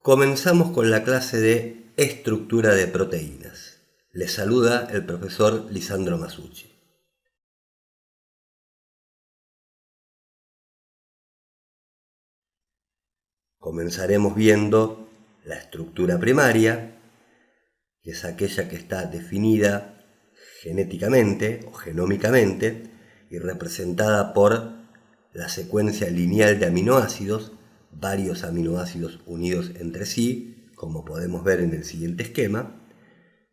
Comenzamos con la clase de estructura de proteínas. Les saluda el profesor Lisandro Masucci. Comenzaremos viendo la estructura primaria, que es aquella que está definida genéticamente o genómicamente y representada por la secuencia lineal de aminoácidos, varios aminoácidos unidos entre sí, como podemos ver en el siguiente esquema.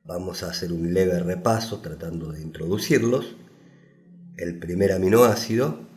Vamos a hacer un leve repaso tratando de introducirlos. El primer aminoácido,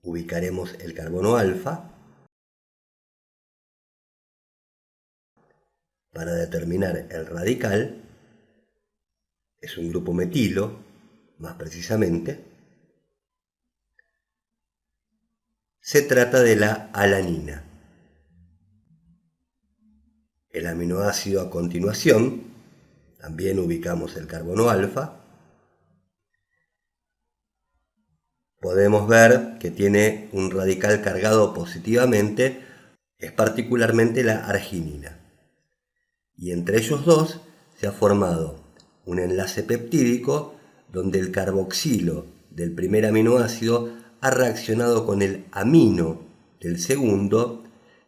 ubicaremos el carbono alfa. Para determinar el radical, es un grupo metilo, más precisamente. Se trata de la alanina. El aminoácido a continuación, también ubicamos el carbono alfa. Podemos ver que tiene un radical cargado positivamente, es particularmente la arginina. Y entre ellos dos se ha formado un enlace peptídico donde el carboxilo del primer aminoácido ha reaccionado con el amino del segundo,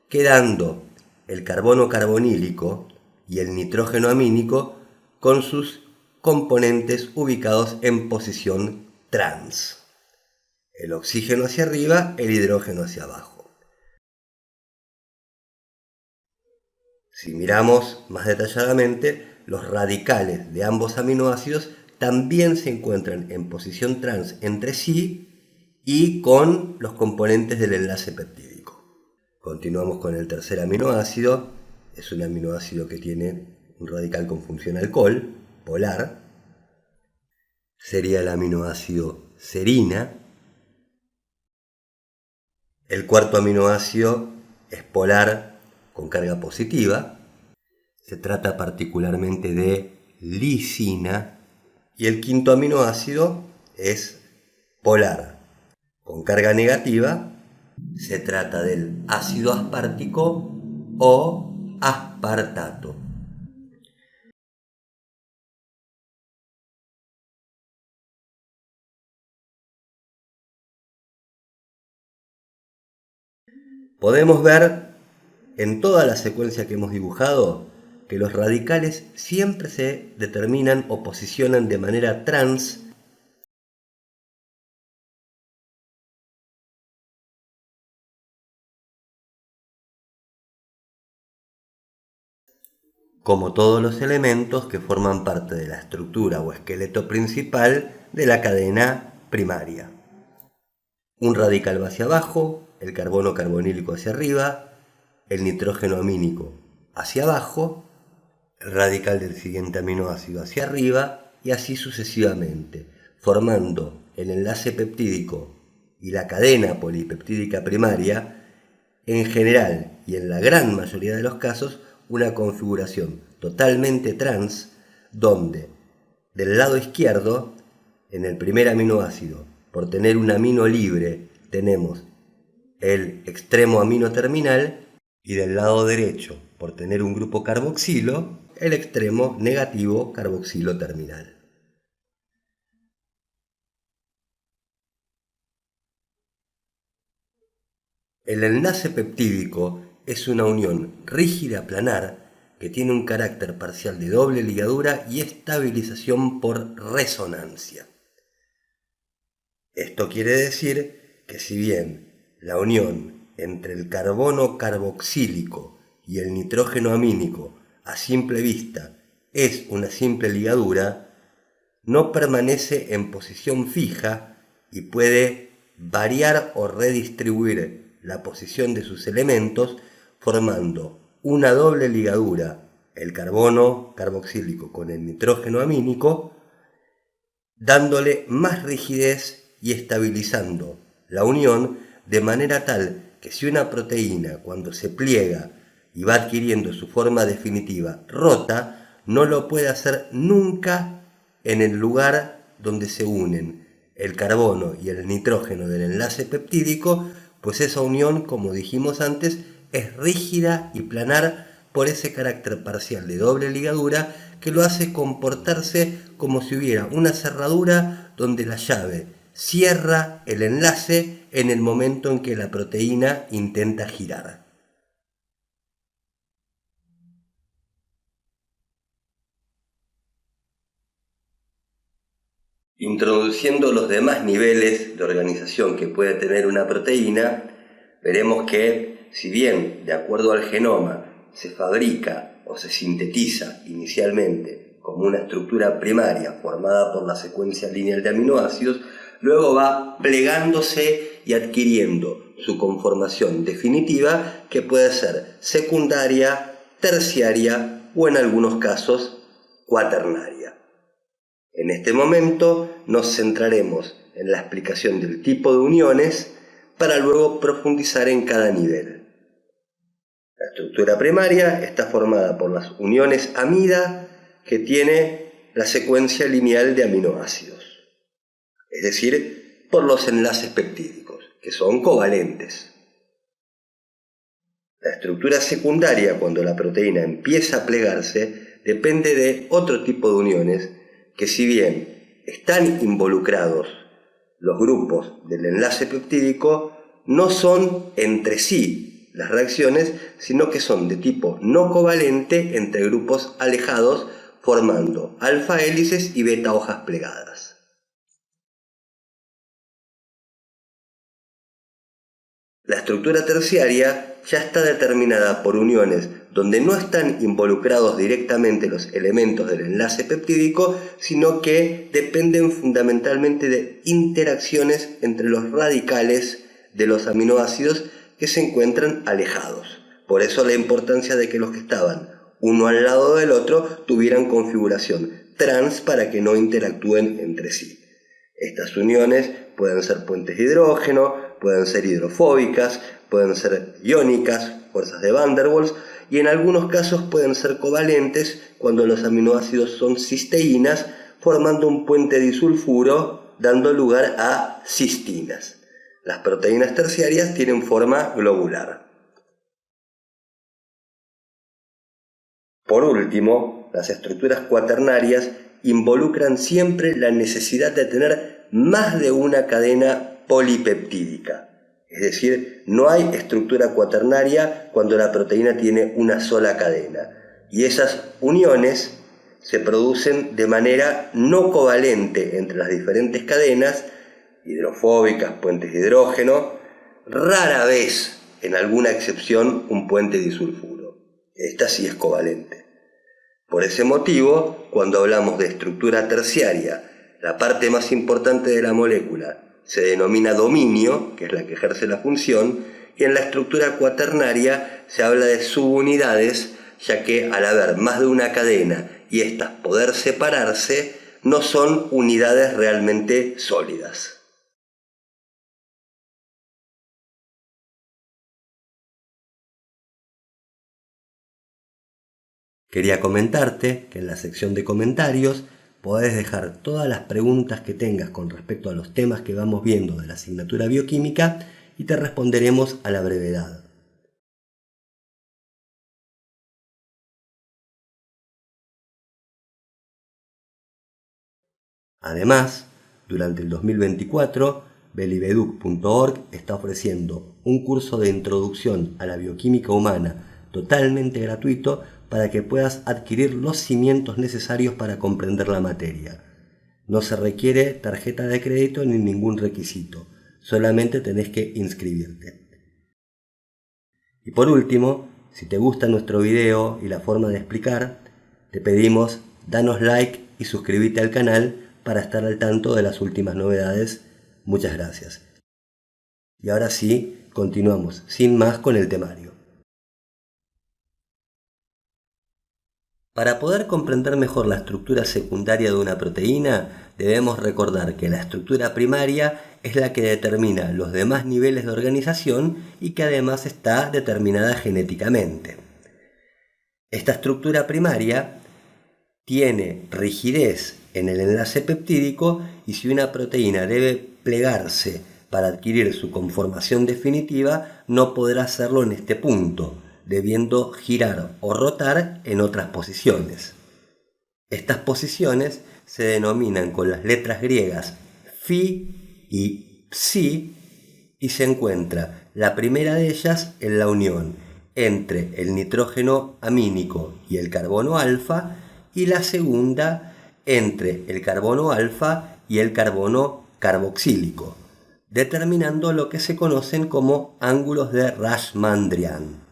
quedando el carbono carbonílico y el nitrógeno amínico con sus componentes ubicados en posición trans. El oxígeno hacia arriba, el hidrógeno hacia abajo. Si miramos más detalladamente, los radicales de ambos aminoácidos también se encuentran en posición trans entre sí y con los componentes del enlace peptídico. Continuamos con el tercer aminoácido. Es un aminoácido que tiene un radical con función alcohol, polar. Sería el aminoácido serina. El cuarto aminoácido es polar con carga positiva. Se trata particularmente de lisina. Y el quinto aminoácido es polar con carga negativa. Se trata del ácido aspartico o aspartato. Podemos ver en toda la secuencia que hemos dibujado que los radicales siempre se determinan o posicionan de manera trans. Como todos los elementos que forman parte de la estructura o esqueleto principal de la cadena primaria. Un radical va hacia abajo, el carbono carbonílico hacia arriba, el nitrógeno amínico hacia abajo, el radical del siguiente aminoácido hacia arriba y así sucesivamente, formando el enlace peptídico y la cadena polipeptídica primaria, en general y en la gran mayoría de los casos, una configuración totalmente trans, donde del lado izquierdo, en el primer aminoácido, por tener un amino libre, tenemos el extremo amino terminal, y del lado derecho, por tener un grupo carboxilo, el extremo negativo carboxilo terminal. El enlace peptídico es una unión rígida planar que tiene un carácter parcial de doble ligadura y estabilización por resonancia. Esto quiere decir que si bien la unión entre el carbono carboxílico y el nitrógeno amínico a simple vista es una simple ligadura, no permanece en posición fija y puede variar o redistribuir la posición de sus elementos formando una doble ligadura, el carbono carboxílico con el nitrógeno amínico, dándole más rigidez y estabilizando la unión de manera tal que si una proteína cuando se pliega y va adquiriendo su forma definitiva rota, no lo puede hacer nunca en el lugar donde se unen el carbono y el nitrógeno del enlace peptídico, pues esa unión, como dijimos antes, es rígida y planar por ese carácter parcial de doble ligadura que lo hace comportarse como si hubiera una cerradura donde la llave cierra el enlace en el momento en que la proteína intenta girar. Introduciendo los demás niveles de organización que puede tener una proteína, veremos que, si bien de acuerdo al genoma se fabrica o se sintetiza inicialmente como una estructura primaria formada por la secuencia lineal de aminoácidos, luego va plegándose y adquiriendo su conformación definitiva, que puede ser secundaria, terciaria o en algunos casos cuaternaria. En este momento nos centraremos en la explicación del tipo de uniones para luego profundizar en cada nivel. La estructura primaria está formada por las uniones amida que tiene la secuencia lineal de aminoácidos, es decir, por los enlaces peptídicos, que son covalentes. La estructura secundaria, cuando la proteína empieza a plegarse, depende de otro tipo de uniones que, si bien están involucrados los grupos del enlace peptídico, no son entre sí las reacciones, sino que son de tipo no covalente entre grupos alejados, formando alfa hélices y beta hojas plegadas. La estructura terciaria ya está determinada por uniones donde no están involucrados directamente los elementos del enlace peptídico, sino que dependen fundamentalmente de interacciones entre los radicales de los aminoácidos que se encuentran alejados. Por eso la importancia de que los que estaban uno al lado del otro tuvieran configuración trans para que no interactúen entre sí. Estas uniones pueden ser puentes de hidrógeno, pueden ser hidrofóbicas, pueden ser iónicas, fuerzas de Van der Waals, y en algunos casos pueden ser covalentes cuando los aminoácidos son cisteínas, formando un puente disulfuro, dando lugar a cistinas. Las proteínas terciarias tienen forma globular. Por último, las estructuras cuaternarias involucran siempre la necesidad de tener más de una cadena polipeptídica. Es decir, no hay estructura cuaternaria cuando la proteína tiene una sola cadena. Y esas uniones se producen de manera no covalente entre las diferentes cadenas, hidrofóbicas, puentes de hidrógeno, rara vez, en alguna excepción, un puente disulfuro. Esta sí es covalente. Por ese motivo, cuando hablamos de estructura terciaria, la parte más importante de la molécula se denomina dominio, que es la que ejerce la función, y en la estructura cuaternaria se habla de subunidades, ya que al haber más de una cadena y éstas poder separarse, no son unidades realmente sólidas. Quería comentarte que en la sección de comentarios podés dejar todas las preguntas que tengas con respecto a los temas que vamos viendo de la asignatura bioquímica y te responderemos a la brevedad. Además, durante el 2024, belibeduc.org está ofreciendo un curso de introducción a la bioquímica humana totalmente gratuito para que puedas adquirir los cimientos necesarios para comprender la materia. No se requiere tarjeta de crédito ni ningún requisito, solamente tenés que inscribirte. Y por último, si te gusta nuestro video y la forma de explicar, te pedimos danos like y suscríbete al canal para estar al tanto de las últimas novedades. Muchas gracias. Y ahora sí, continuamos sin más con el temario. Para poder comprender mejor la estructura secundaria de una proteína, debemos recordar que la estructura primaria es la que determina los demás niveles de organización y que además está determinada genéticamente. Esta estructura primaria tiene rigidez en el enlace peptídico y si una proteína debe plegarse para adquirir su conformación definitiva no podrá hacerlo en este punto, debiendo girar o rotar en otras posiciones. Estas posiciones se denominan con las letras griegas Phi y Psi y se encuentra la primera de ellas en la unión entre el nitrógeno amínico y el carbono alfa y la segunda entre el carbono alfa y el carbono carboxílico, determinando lo que se conocen como ángulos de Rashmandrian.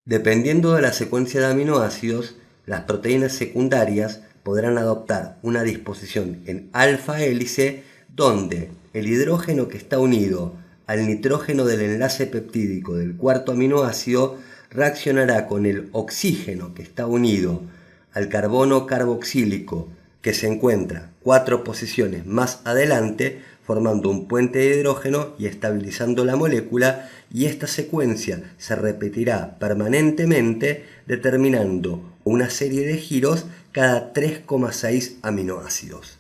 Dependiendo de la secuencia de aminoácidos, las proteínas secundarias podrán adoptar una disposición en alfa hélice donde el hidrógeno que está unido al nitrógeno del enlace peptídico del cuarto aminoácido reaccionará con el oxígeno que está unido al carbono carboxílico que se encuentra 4 posiciones más adelante, formando un puente de hidrógeno y estabilizando la molécula, y esta secuencia se repetirá permanentemente determinando una serie de giros cada 3,6 aminoácidos.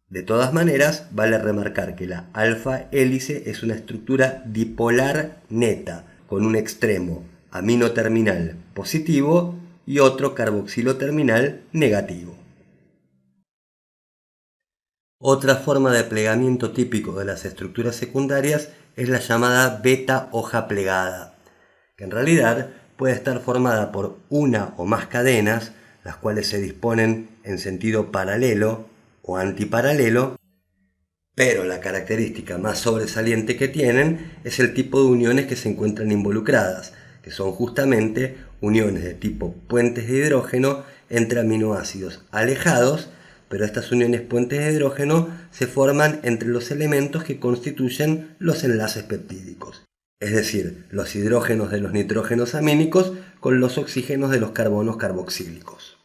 De todas maneras, vale remarcar que la alfa hélice es una estructura dipolar neta, con un extremo amino terminal positivo y otro carboxilo terminal negativo. Otra forma de plegamiento típico de las estructuras secundarias es la llamada beta hoja plegada, que en realidad puede estar formada por una o más cadenas, las cuales se disponen en sentido paralelo o antiparalelo, pero la característica más sobresaliente que tienen es el tipo de uniones que se encuentran involucradas, que son justamente uniones de tipo puentes de hidrógeno entre aminoácidos alejados, pero estas uniones puentes de hidrógeno se forman entre los elementos que constituyen los enlaces peptídicos, es decir, los hidrógenos de los nitrógenos amínicos con los oxígenos de los carbonos carboxílicos.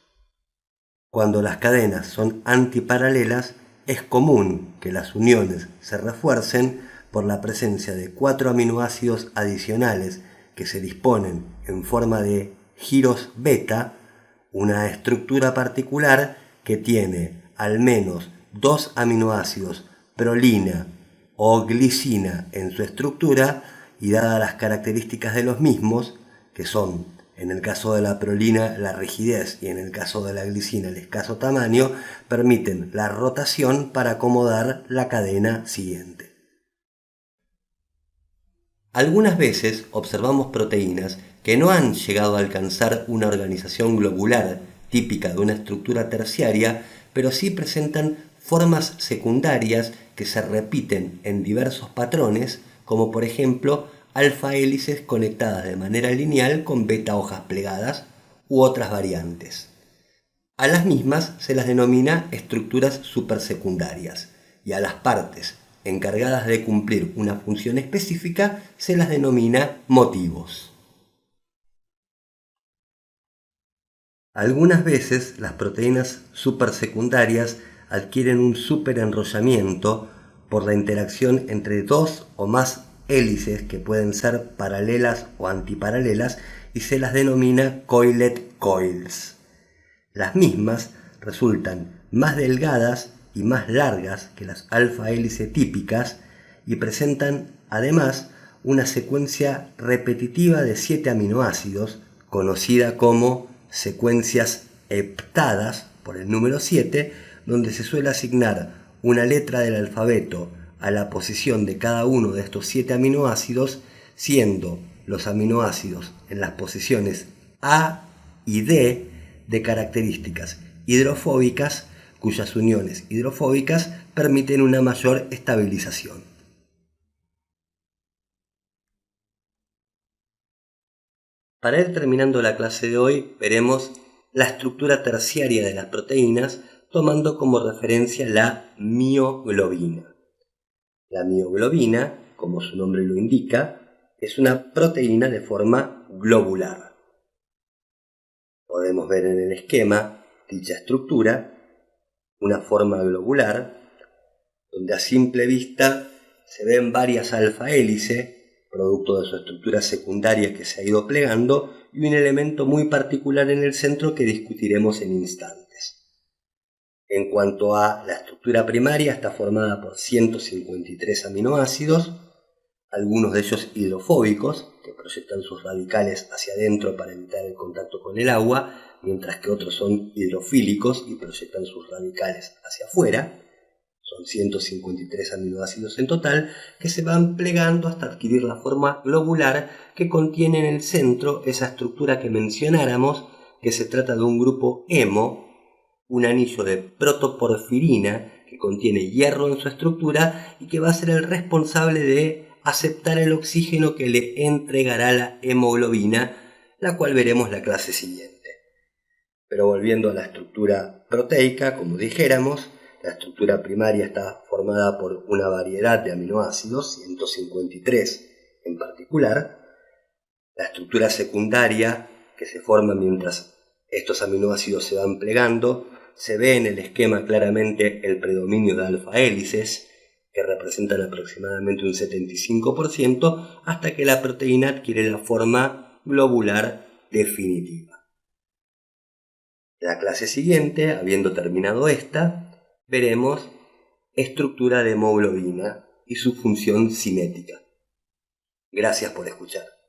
Cuando las cadenas son antiparalelas, es común que las uniones se refuercen por la presencia de 4 aminoácidos adicionales que se disponen en forma de giros beta, una estructura particular que tiene al menos 2 aminoácidos prolina o glicina en su estructura, y dadas las características de los mismos, que son en el caso de la prolina la rigidez y en el caso de la glicina el escaso tamaño, permiten la rotación para acomodar la cadena siguiente. Algunas veces observamos proteínas que no han llegado a alcanzar una organización globular típica de una estructura terciaria, pero sí presentan formas secundarias que se repiten en diversos patrones, como por ejemplo alfa hélices conectadas de manera lineal con beta hojas plegadas u otras variantes. A las mismas se las denomina estructuras supersecundarias, y a las partes encargadas de cumplir una función específica se las denomina motivos. Algunas veces las proteínas supersecundarias adquieren un superenrollamiento por la interacción entre 2 o más hélices que pueden ser paralelas o antiparalelas y se las denomina coilet coils. Las mismas resultan más delgadas y más largas que las alfa hélice típicas y presentan además una secuencia repetitiva de 7 aminoácidos, conocida como secuencias heptadas por el número 7, donde se suele asignar una letra del alfabeto a la posición de cada uno de estos 7 aminoácidos, siendo los aminoácidos en las posiciones A y D de características hidrofóbicas, cuyas uniones hidrofóbicas permiten una mayor estabilización. Para ir terminando la clase de hoy, veremos la estructura terciaria de las proteínas, tomando como referencia la mioglobina. La mioglobina, como su nombre lo indica, es una proteína de forma globular. Podemos ver en el esquema dicha estructura, una forma globular, donde a simple vista se ven varias alfa hélice, producto de su estructura secundaria que se ha ido plegando, y un elemento muy particular en el centro que discutiremos en instantes. En cuanto a la estructura primaria, está formada por 153 aminoácidos, algunos de ellos hidrofóbicos, que proyectan sus radicales hacia adentro para evitar el contacto con el agua, mientras que otros son hidrofílicos y proyectan sus radicales hacia afuera. Son 153 aminoácidos en total, que se van plegando hasta adquirir la forma globular que contiene en el centro esa estructura que mencionáramos, que se trata de un grupo hemo, un anillo de protoporfirina que contiene hierro en su estructura y que va a ser el responsable de aceptar el oxígeno que le entregará la hemoglobina, la cual veremos la clase siguiente. Pero volviendo a la estructura proteica, como dijéramos, la estructura primaria está formada por una variedad de aminoácidos, 153 en particular. La estructura secundaria, que se forma mientras estos aminoácidos se van plegando, se ve en el esquema claramente el predominio de alfa hélices, que representan aproximadamente un 75%, hasta que la proteína adquiere la forma globular definitiva. En la clase siguiente, habiendo terminado esta, veremos estructura de hemoglobina y su función cinética. Gracias por escuchar.